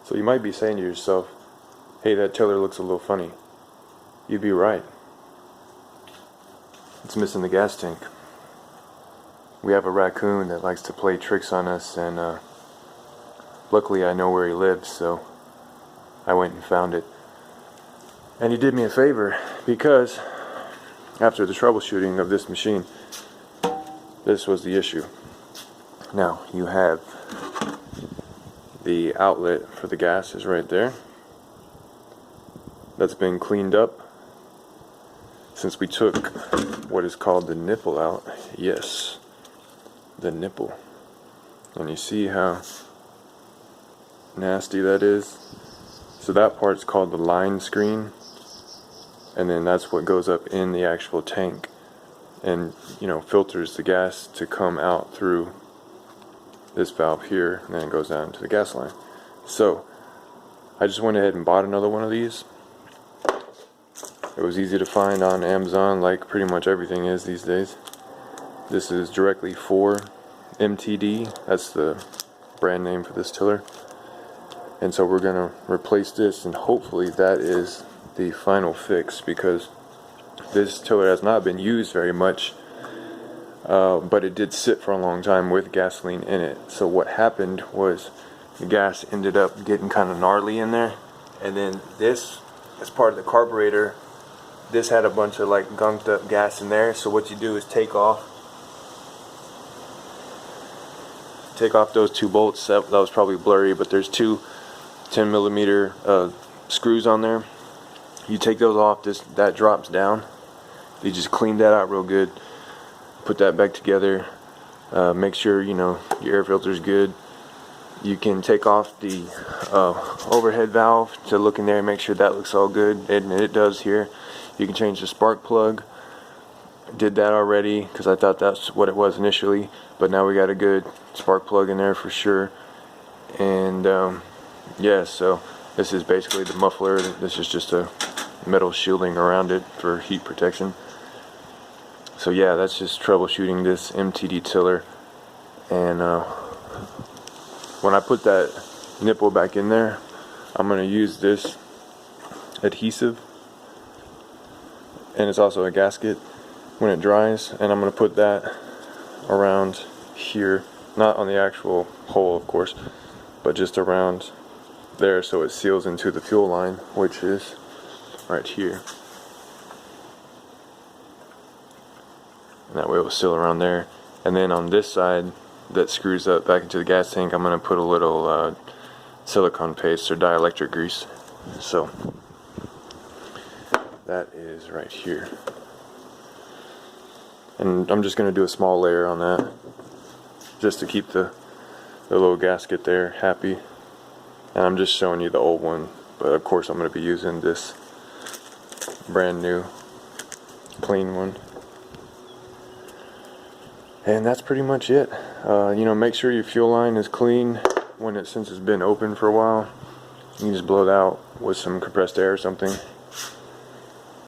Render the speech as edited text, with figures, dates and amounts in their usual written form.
So you might be saying to yourself, hey, that tiller looks a little funny. You'd be right. It's missing the gas tank. We have a raccoon that likes to play tricks on us, and luckily I know where he lives, so I went and found it. And he did me a favor, because after the troubleshooting of this machine, this was the issue. Now, you have the outlet for the gas is right there. That's been cleaned up since we took what is called the nipple out. Yes, the nipple. And you see how nasty that is? So that part's called the line screen, and then that's what goes up in the actual tank and, you know, filters the gas to come out through this valve here, and then it goes down to the gas line. So I just went ahead and bought another one of these. It was easy to find on Amazon, like pretty much everything is these days. This is directly for MTD. That's the brand name for this tiller. And so we're going to replace this, and hopefully that is the final fix, because this tiller has not been used very much, but it did sit for a long time with gasoline in it. So what happened was the gas ended up getting kind of gnarly in there, and then this, as part of the carburetor, this had a bunch of like gunked up gas in there. So what you do is take off those two bolts. That was probably blurry, but there's two 10mm screws on there. You take those off, that drops down. You just clean that out real good, put that back together, make sure, you know, your air filter's good. You can take off the overhead valve to look in there and make sure that looks all good, and it does here. You can change the spark plug. Did that already because I thought that's what it was initially, but now we got a good spark plug in there for sure. And yeah, so this is basically the muffler. This is just a metal shielding around it for heat protection. So yeah, that's just troubleshooting this MTD tiller. And when I put that nipple back in there, I'm going to use this adhesive, and it's also a gasket when it dries, and I'm going to put that around here, not on the actual hole of course, but just around there so it seals into the fuel line, which is right here. And that way it will seal around there. And then on this side that screws up back into the gas tank, I'm going to put a little silicone paste or dielectric grease. So that is right here. And I'm just going to do a small layer on that just to keep the little gasket there happy. And I'm just showing you the old one, but of course I'm going to be using this brand new clean one. And that's pretty much it. You know, make sure your fuel line is clean since it's been open for a while. You can just blow it out with some compressed air or something.